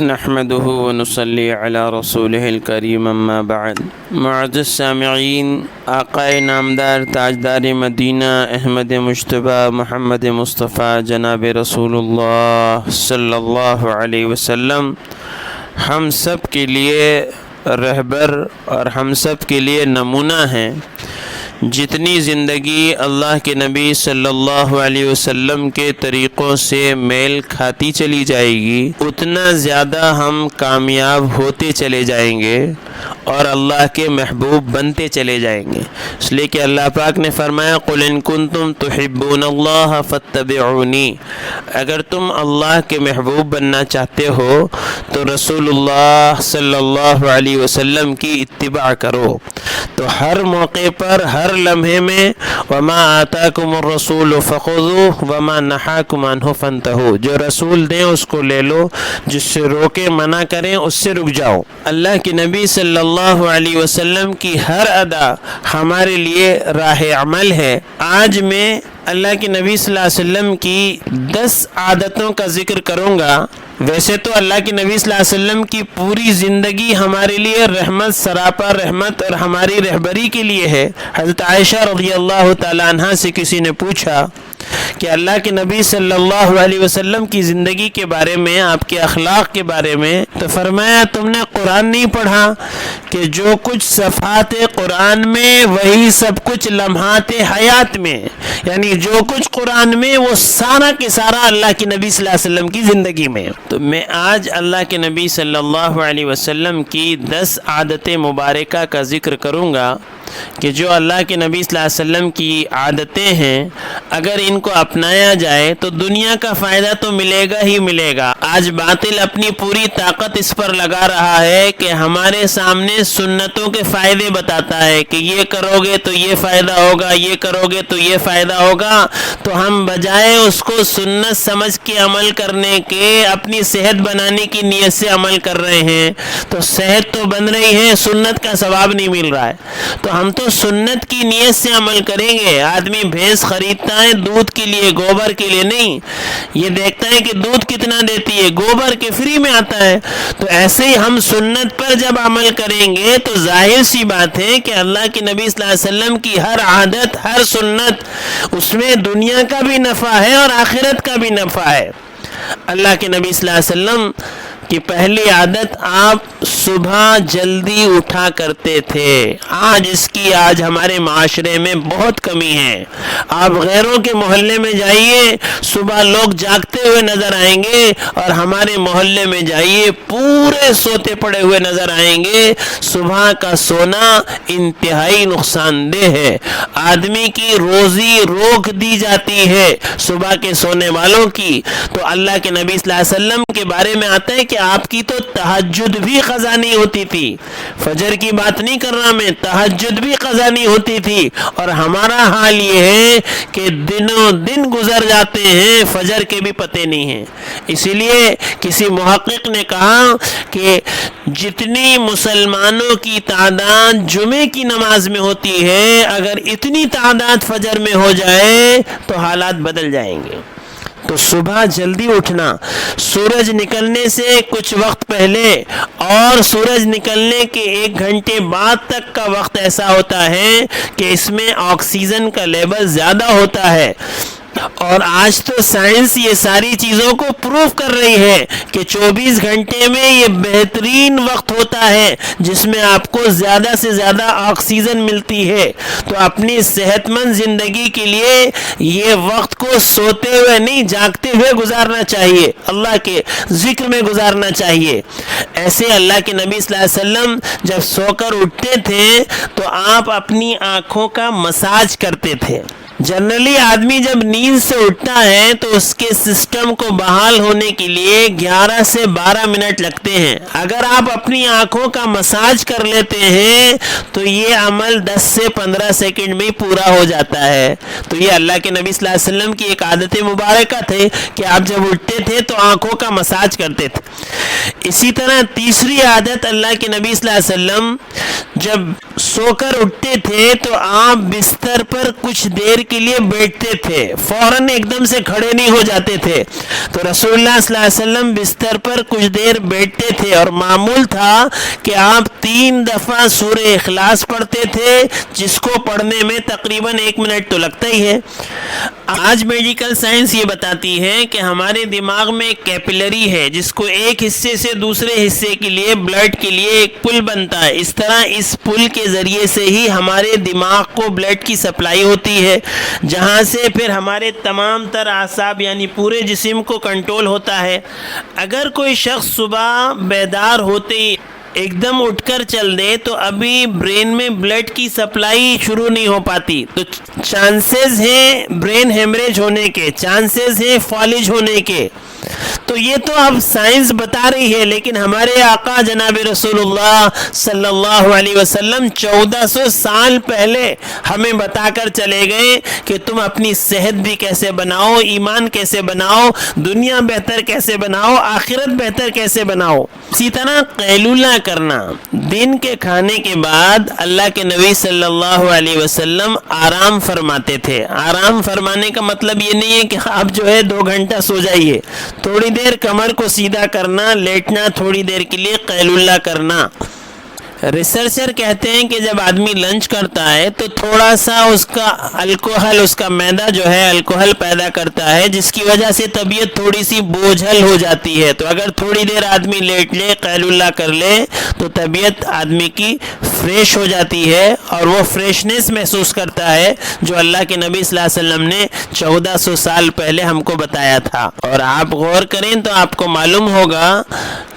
نحمده ونصلي على رسوله الكريم اما بعد۔ معزز سامعین، آقا نامدار تاجدار مدینہ احمد مجتبی محمد مصطفیٰ جناب رسول اللہ صلی اللہ علیہ وسلم ہم سب کے لیے رہبر اور ہم سب کے لیے نمونہ ہیں۔ جتنی زندگی اللہ کے نبی صلی اللہ علیہ وسلم کے طریقوں سے میل کھاتی چلی جائے گی، اتنا زیادہ ہم کامیاب ہوتے چلے جائیں گے اور اللہ کے محبوب بنتے چلے جائیں گے۔ اس لیے کہ اللہ پاک نے فرمایا قُلْ إِن كُنتُمْ تُحِبُّونَ اللَّهَ فَاتَّبِعُونِي، اگر تم اللہ کے محبوب بننا چاہتے ہو تو رسول اللہ صلی اللہ علیہ وسلم کی اتباع کرو۔ تو ہر موقع پر، ہر لمحے میں وَمَا آتَاكُمُ الرَّسُولُ فَخُذُوهُ وَمَا نَهَاكُمْ عَنْهُ فَانْتَهُوا، جو رسول دیں اس کو لے لو، جس سے روکے منع کریں اس سے رک جاؤ۔ اللہ کے نبی صلی اللہ علیہ وسلم کی ہر ادا ہمارے لیے راہ عمل ہے۔ آج میں اللہ کے نبی صلی اللہ علیہ وسلم کی 10 عادتوں کا ذکر کروں گا۔ ویسے تو اللہ کے نبی صلی اللہ علیہ وسلم کی پوری زندگی ہمارے لیے رحمت، سراپا رحمت اور ہماری رہبری کے لیے ہے۔ حضرت عائشہ رضی اللہ تعالی عنہا سے کسی نے پوچھا کہ اللہ کے نبی صلی اللہ علیہ وسلم کی زندگی کے بارے میں، آپ کے اخلاق کے بارے میں، تو فرمایا تم نے قرآن نہیں پڑھا کہ جو کچھ صفحات قرآن میں وہی سب کچھ لمحات حیات میں، یعنی جو کچھ قرآن میں وہ سارا کے سارا اللہ کے نبی صلی اللہ علیہ وسلم کی زندگی میں۔ تو میں آج اللہ کے نبی صلی اللہ علیہ وسلم کی 10 عادتیں مبارکہ کا ذکر کروں گا کہ جو اللہ کے نبی صلی اللہ علیہ وسلم کی عادتیں ہیں، اگر ان کو اپنایا جائے تو دنیا کا فائدہ تو ملے گا ہی ملے گا۔ آج باطل اپنی پوری طاقت اس پر لگا رہا ہے کہ ہمارے سامنے سنتوں کے فائدے بتاتا ہے کہ یہ کرو گے تو یہ فائدہ ہوگا، یہ کرو گے تو یہ فائدہ ہوگا، تو ہم بجائے اس کو سنت سمجھ کے عمل کرنے کے اپنی صحت بنانے کی نیت سے عمل کر رہے ہیں، تو صحت تو بن رہی ہے، سنت کا ثواب نہیں مل رہا ہے۔ تو ہم تو سنت کی نیت سے عمل کریں گے۔ آدمی بھینس خریدتا ہے دودھ کے لیے، گوبر کے لیے نہیں۔ یہ دیکھتا ہے کہ دودھ کتنا دیتی ہے، گوبر کے فری میں آتا ہے۔ تو ایسے ہی ہم سنت پر جب عمل کریں گے تو ظاہر سی بات ہے کہ اللہ کے نبی صلی اللہ علیہ وسلم کی ہر عادت، ہر سنت، اس میں دنیا کا بھی نفع ہے اور آخرت کا بھی نفع ہے۔ اللہ کے نبی صلی اللہ علیہ وسلم کی پہلی عادت، آپ صبح جلدی اٹھا کرتے تھے۔ آج ہمارے معاشرے میں بہت کمی ہے۔ آپ غیروں کے محلے میں جائیے، صبح لوگ جاگتے ہوئے نظر آئیں گے، اور ہمارے محلے میں جائیے پورے سوتے پڑے ہوئے نظر آئیں گے۔ صبح کا سونا انتہائی نقصان دہ ہے۔ آدمی کی روزی روک دی جاتی ہے صبح کے سونے والوں کی۔ تو اللہ کے نبی صلی اللہ علیہ وسلم کے بارے میں آتا ہے کہ آپ کی تو تہجد بھی قضا نہیں ہوتی تھی۔ فجر کی بات نہیں کر رہا میں، تہجد بھی قضا نہیں ہوتی تھی، اور ہمارا حال یہ ہے کہ دنوں دن گزر جاتے ہیں، فجر کے بھی پتے نہیں ہیں۔ اسی لیے کسی محقق نے کہا کہ جتنی مسلمانوں کی تعداد جمعے کی نماز میں ہوتی ہے، اگر اتنی تعداد فجر میں ہو جائے تو حالات بدل جائیں گے۔ تو صبح جلدی اٹھنا، سورج نکلنے سے کچھ وقت پہلے اور سورج نکلنے کے 1 گھنٹے بعد تک کا وقت ایسا ہوتا ہے کہ اس میں آکسیجن کا لیول زیادہ ہوتا ہے، اور آج تو سائنس یہ ساری چیزوں کو پروف کر رہی ہے کہ 24 گھنٹے میں یہ بہترین وقت ہوتا ہے جس میں آپ کو زیادہ سے زیادہ آکسیجن ملتی ہے۔ تو اپنی صحت مند زندگی کے لیے یہ وقت کو سوتے ہوئے نہیں، جاگتے ہوئے گزارنا چاہیے، اللہ کے ذکر میں گزارنا چاہیے۔ ایسے اللہ کے نبی صلی اللہ علیہ وسلم جب سو کر اٹھتے تھے تو آپ اپنی آنکھوں کا مساج کرتے تھے۔ جنرلی آدمی جب نیند سے اٹھتا ہے تو اس کے سسٹم کو بحال ہونے کے لیے 11 سے 12 منٹ لگتے ہیں۔ اگر آپ اپنی آنکھوں کا مساج کر لیتے ہیں تو یہ عمل 10 سے 15 سیکنڈ میں پورا ہو جاتا ہے۔ تو یہ اللہ کے نبی صلی اللہ علیہ وسلم کی ایک عادت مبارکہ تھے کہ آپ جب اٹھتے تھے تو آنکھوں کا مساج کرتے تھے۔ اسی طرح تیسری عادت، اللہ کے نبی صلی اللہ علیہ وسلم جب سو کر اٹھتے تھے تو آپ بستر پر کچھ دیر کے لیے بیٹھتے تھے، فوراً ایک دم سے کھڑے نہیں ہو جاتے تھے۔ تو رسول اللہ صلی اللہ علیہ وسلم بستر پر کچھ دیر بیٹھتے تھے، اور معمول تھا کہ آپ 3 دفعہ سورہ اخلاص پڑھتے تھے، جس کو پڑھنے میں تقریباً 1 منٹ تو لگتا ہی ہے۔ آج میڈیکل سائنس یہ بتاتی ہے کہ ہمارے دماغ میں ایک کیپلری ہے، جس کو ایک حصے سے دوسرے حصے کے لیے بلڈ کے لیے ایک پل بنتا ہے۔ اس طرح اس پل کے ذریعے سے ہی ہمارے دماغ کو بلڈ کی سپلائی ہوتی ہے، جہاں سے پھر ہمارے تمام تر اعصاب یعنی پورے جسم کو کنٹرول ہوتا ہے۔ اگر کوئی شخص صبح بیدار ہوتے ہی ایک دم اٹھ کر چل دے تو ابھی برین میں بلڈ کی سپلائی شروع نہیں ہو پاتی، تو چانسز ہیں برین ہیمریج ہونے کے، چانسز ہیں فالج ہونے کے۔ تو یہ تو اب سائنس بتا رہی ہے، لیکن ہمارے آقا جناب رسول اللہ صلی اللہ علیہ وسلم 1400 سال پہلے ہمیں بتا کر چلے گئے کہ تم اپنی صحت بھی کیسے بناؤ، ایمان کیسے بناؤ، دنیا بہتر کیسے بناؤ، آخرت بہتر کیسے بناؤ۔ اسی طرح قیلولہ کرنا، دن کے کھانے کے بعد اللہ کے نبی صلی اللہ علیہ وسلم آرام فرماتے تھے۔ آرام فرمانے کا مطلب یہ نہیں ہے کہ آپ جو ہے 2 گھنٹہ سو جائیے، تھوڑی دیر کمر کو سیدھا کرنا، لیٹنا، تھوڑی دیر کے لیے قیلولہ کرنا۔ ریسرچر کہتے ہیں کہ جب آدمی لنچ کرتا ہے تو تھوڑا سا اس کا الکوہل، اس کا معدہ جو ہے الکوہل پیدا کرتا ہے، جس کی وجہ سے طبیعت تھوڑی سی بوجھل ہو جاتی ہے۔ تو اگر تھوڑی دیر آدمی لیٹ لے، قیلولہ کر لے، تو طبیعت آدمی کی فریش ہو جاتی ہے اور وہ فریشنس محسوس کرتا ہے، جو اللہ کے نبی صلی اللہ علیہ وسلم نے 1400 سال پہلے ہم کو بتایا تھا۔ اور آپ غور کریں تو آپ کو معلوم ہوگا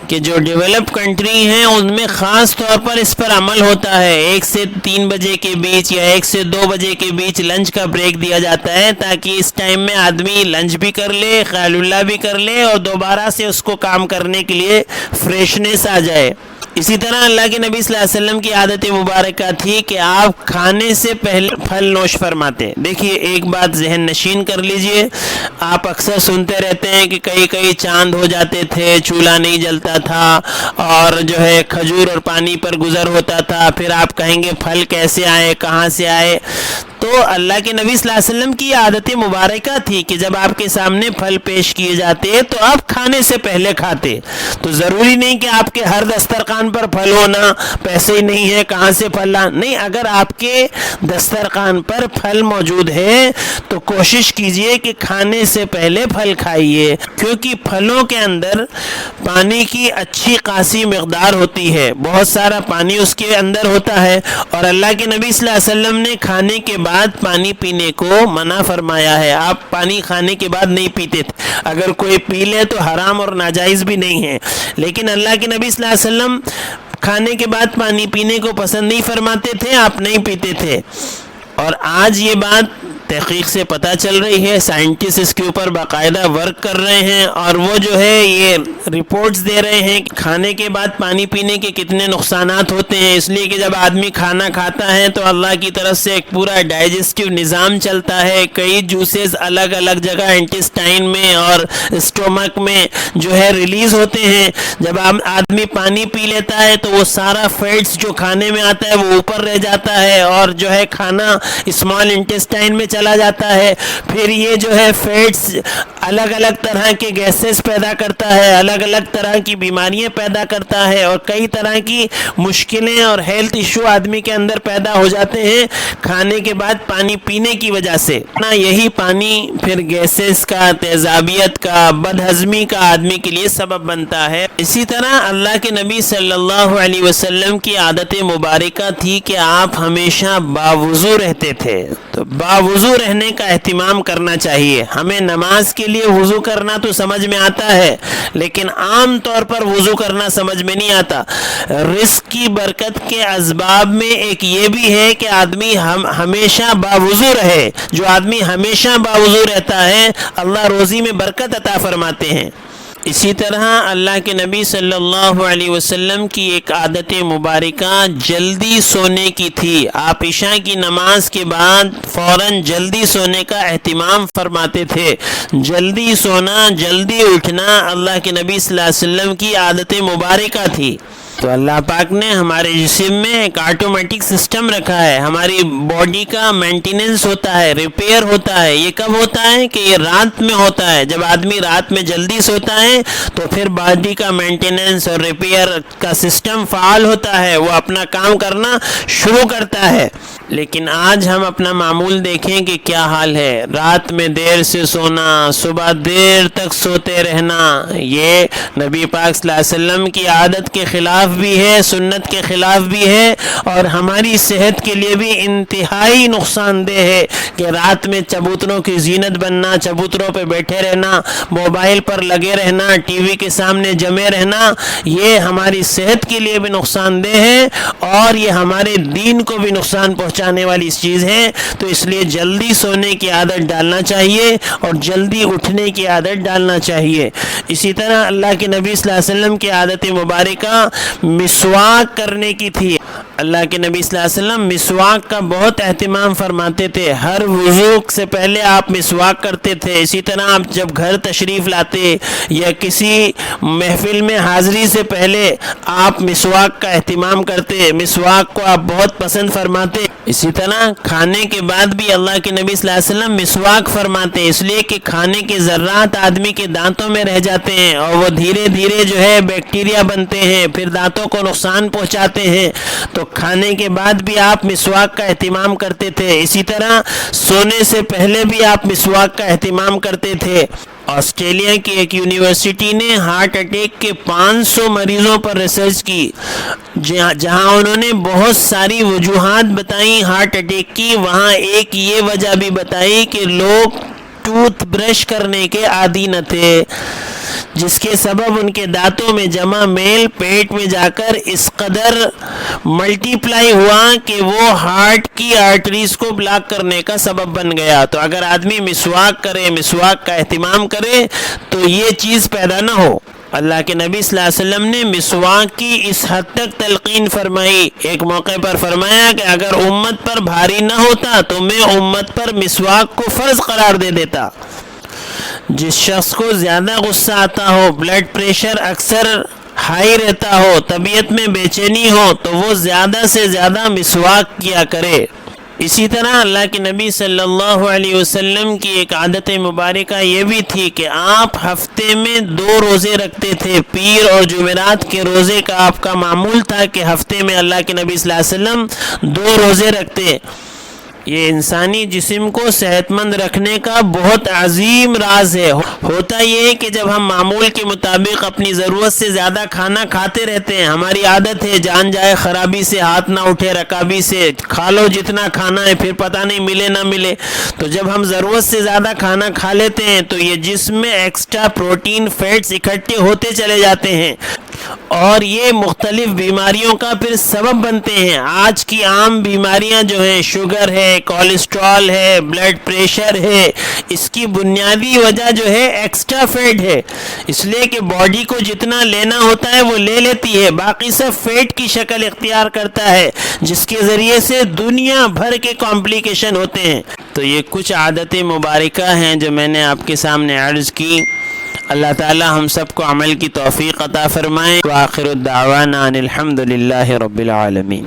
کہ جو ڈیولپ کنٹری ہیں ان میں خاص طور پر اس پر عمل ہوتا ہے۔ 1 سے 3 بجے کے بیچ یا 1 سے 2 بجے کے بیچ لنچ کا بریک دیا جاتا ہے، تاکہ اس ٹائم میں آدمی لنچ بھی کر لے، قیلولہ بھی کر لے، اور دوبارہ سے اس کو کام کرنے کے لیے فریشنس آ جائے۔ اسی طرح اللہ کے نبی صلی اللہ علیہ وسلم کی عادت مبارکہ تھی کہ آپ کھانے سے پہلے پھل نوش فرماتے۔ دیکھیے ایک بات ذہن نشین کر لیجئے، آپ اکثر سنتے رہتے ہیں کہ کئی چاند ہو جاتے تھے، چولہا نہیں جلتا تھا، اور جو ہے کھجور اور پانی پر گزر ہوتا تھا۔ پھر آپ کہیں گے پھل کیسے آئے، کہاں سے آئے؟ تو اللہ کے نبی صلی اللہ علیہ وسلم کی عادت مبارکہ تھی کہ جب آپ کے سامنے پھل پیش کیے جاتے تو آپ کھانے سے پہلے کھاتے۔ تو ضروری نہیں کہ آپ کے ہر دسترخوان پر پھل ہونا، پیسے ہی نہیں ہے کہاں سے پھل لانا، نہیں، اگر آپ کے دسترخوان پر پھل موجود ہے تو کوشش کیجئے کہ کھانے سے پہلے پھل کھائیے، کیونکہ پھلوں کے اندر پانی کی اچھی خاصی مقدار ہوتی ہے، بہت سارا پانی اس کے اندر ہوتا ہے، اور اللہ کے نبی صلی اللہ علیہ وسلم نے کھانے کے بعد پانی پینے کو منع فرمایا ہے۔ آپ پانی کھانے کے بعد نہیں پیتے تھے، اگر کوئی پی لے تو حرام اور ناجائز بھی نہیں ہے، لیکن اللہ کے نبی صلی اللہ علیہ وسلم کھانے کے بعد پانی پینے کو پسند نہیں فرماتے تھے، آپ نہیں پیتے تھے۔ اور آج یہ بات تحقیق سے پتہ چل رہی ہے، سائنٹسٹ اس کے اوپر باقاعدہ ورک کر رہے ہیں، اور وہ جو ہے یہ رپورٹس دے رہے ہیں کہ کھانے کے بعد پانی پینے کے کتنے نقصانات ہوتے ہیں، اس لیے کہ جب آدمی کھانا کھاتا ہے تو اللہ کی طرف سے ایک پورا ڈائجسٹیو نظام چلتا ہے، کئی جوسز الگ الگ جگہ انٹسٹائن میں اور اسٹومک میں جو ہے ریلیز ہوتے ہیں۔ جب آدمی پانی پی لیتا ہے تو وہ سارا فیٹس جو کھانے میں آتا ہے وہ اوپر رہ جاتا ہے، اور جو ہے کھانا اسمال انٹسٹائن میں چلا جاتا ہے، پھر یہ جو ہے فیٹس الگ الگ طرح کے گیسز پیدا کرتا ہے، الگ الگ طرح کی بیماریاں پیدا کرتا ہے، اور کئی طرح کی مشکلیں اور ہیلتھ ایشو آدمی کے اندر پیدا ہو جاتے ہیں کھانے کے بعد پانی پینے کی وجہ سے۔ یہی پانی پھر گیسز کا، تیزابیت کا، بد ہضمی کا آدمی کے لیے سبب بنتا ہے۔ اسی طرح اللہ کے نبی صلی اللہ علیہ وسلم کی عادت مبارکہ تھی کہ آپ ہمیشہ باوضو رہتے تھے۔ تو باوضو رہنے کا اہتمام کرنا چاہیے۔ ہمیں نماز کے لیے وضو کرنا تو سمجھ میں آتا ہے، لیکن عام طور پر وضو کرنا سمجھ میں نہیں آتا۔ رزق کی برکت کے اسباب میں ایک یہ بھی ہے کہ آدمی ہمیشہ باوضو رہے۔ جو آدمی ہمیشہ باوضو رہتا ہے اللہ روزی میں برکت عطا فرماتے ہیں۔ اسی طرح اللہ کے نبی صلی اللہ علیہ وسلم کی ایک عادت مبارکہ جلدی سونے کی تھی۔ آپ عشاء کی نماز کے بعد فوراً جلدی سونے کا اہتمام فرماتے تھے۔ جلدی سونا، جلدی اٹھنا اللہ کے نبی صلی اللہ علیہ وسلم کی عادت مبارکہ تھی۔ تو اللہ پاک نے ہمارے جسم میں ایک آٹومیٹک سسٹم رکھا ہے، ہماری باڈی کا مینٹیننس ہوتا ہے، ریپیئر ہوتا ہے۔ یہ کب ہوتا ہے کہ یہ رات میں ہوتا ہے۔ جب آدمی رات میں جلدی سوتا ہے تو پھر باڈی کا مینٹیننس اور ریپیئر کا سسٹم فعال ہوتا ہے، وہ اپنا کام کرنا شروع کرتا ہے۔ لیکن آج ہم اپنا معمول دیکھیں کہ کیا حال ہے۔ رات میں دیر سے سونا، صبح دیر تک سوتے رہنا، یہ نبی پاک صلی اللہ علیہ وسلم کی عادت کے خلاف بھی ہے، سنت کے خلاف بھی ہے، اور ہماری صحت کے لیے بھی انتہائی نقصان دہ ہے کہ رات میں چبوتروں کی زینت بننا، چبوتروں پہ بیٹھے رہنا، موبائل پر لگے رہنا، ٹی وی کے سامنے جمے رہنا، یہ ہماری صحت کے لیے بھی نقصان دہ ہے اور یہ ہمارے دین کو بھی نقصان پہنچانے والی چیز ہے۔ تو اس لیے جلدی سونے کی عادت ڈالنا چاہیے اور جلدی اٹھنے کی عادت ڈالنا چاہیے۔ اسی طرح اللہ کے نبی صلی اللہ علیہ وسلم کی عادت مبارکہ مسواک کرنے کی تھی۔ اللہ کے نبی صلی اللہ علیہ وسلم مسواک کا بہت اہتمام فرماتے تھے۔ ہر وضو سے پہلے آپ مسواک کرتے تھے۔ اسی طرح آپ جب گھر تشریف لاتے یا کسی محفل میں حاضری سے پہلے آپ مسواک کا اہتمام کرتے، مسواک کو آپ بہت پسند فرماتے۔ اسی طرح کھانے کے بعد بھی اللہ کے نبی صلی اللہ علیہ وسلم مسواک فرماتے، اس لیے کہ کھانے کے ذرات آدمی کے دانتوں میں رہ جاتے ہیں اور وہ دھیرے دھیرے جو ہے بیکٹیریا بنتے ہیں، پھر دانتوں کو نقصان پہنچاتے ہیں۔ تو کھانے کے بعد بھی آپ مسواک کا اہتمام کرتے تھے۔ اسی طرح سونے سے پہلے بھی آپ مسواک کا اہتمام کرتے تھے۔ آسٹریلیا کی ایک یونیورسٹی نے ہارٹ اٹیک کے 500 مریضوں پر ریسرچ کی، جہاں انہوں نے بہت ساری وجوہات بتائیں ہارٹ اٹیک کی، وہاں ایک یہ وجہ بھی بتائی کہ لوگ ٹوتھ برش کرنے کے عادی نہ تھے، جس کے سبب ان کے دانتوں میں جمع میل پیٹ میں جا کر اس قدر ملٹی پلائی ہوا کہ وہ ہارٹ کی آرٹریز کو بلاک کرنے کا سبب بن گیا۔ تو اگر آدمی مسواک کرے، مسواک کا اہتمام کرے تو یہ چیز پیدا نہ ہو۔ اللہ کے نبی صلی اللہ علیہ وسلم نے مسواک کی اس حد تک تلقین فرمائی، ایک موقع پر فرمایا کہ اگر امت پر بھاری نہ ہوتا تو میں امت پر مسواک کو فرض قرار دے دیتا۔ جس شخص کو زیادہ غصہ آتا ہو، بلڈ پریشر اکثر ہائی رہتا ہو، طبیعت میں بے چینی ہو، تو وہ زیادہ سے زیادہ مسواک کیا کرے۔ اسی طرح اللہ کے نبی صلی اللہ علیہ وسلم کی ایک عادت مبارکہ یہ بھی تھی کہ آپ ہفتے میں 2 روزے رکھتے تھے۔ پیر اور جمعرات کے روزے کا آپ کا معمول تھا کہ ہفتے میں اللہ کے نبی صلی اللہ علیہ وسلم 2 روزے رکھتے۔ یہ انسانی جسم کو صحت مند رکھنے کا بہت عظیم راز ہے۔ ہوتا یہ ہے کہ جب ہم معمول کے مطابق اپنی ضرورت سے زیادہ کھانا کھاتے رہتے ہیں، ہماری عادت ہے جان جائے خرابی سے ہاتھ نہ اٹھے، رکابی سے کھا لو جتنا کھانا ہے، پھر پتہ نہیں ملے نہ ملے۔ تو جب ہم ضرورت سے زیادہ کھانا کھا لیتے ہیں تو یہ جسم میں ایکسٹرا پروٹین فیٹس اکٹھے ہوتے چلے جاتے ہیں اور یہ مختلف بیماریوں کا پھر سبب بنتے ہیں۔ آج کی عام بیماریاں جو ہیں، شوگر ہے، کولیسٹرول ہے، بلڈ پریشر ہے، اس کی بنیادی وجہ جو ہے ایکسٹرا فیٹ ہے۔ اس لیے کہ باڈی کو جتنا لینا ہوتا ہے وہ لے لیتی ہے، باقی سب فیٹ کی شکل اختیار کرتا ہے، جس کے ذریعے سے دنیا بھر کے کمپلیکیشن ہوتے ہیں۔ تو یہ کچھ عادتیں مبارکہ ہیں جو میں نے آپ کے سامنے عرض کی۔ اللہ تعالی ہم سب کو عمل کی توفیق عطا فرمائے۔ وآخر الدعوانا ان الحمد للہ رب العالمین۔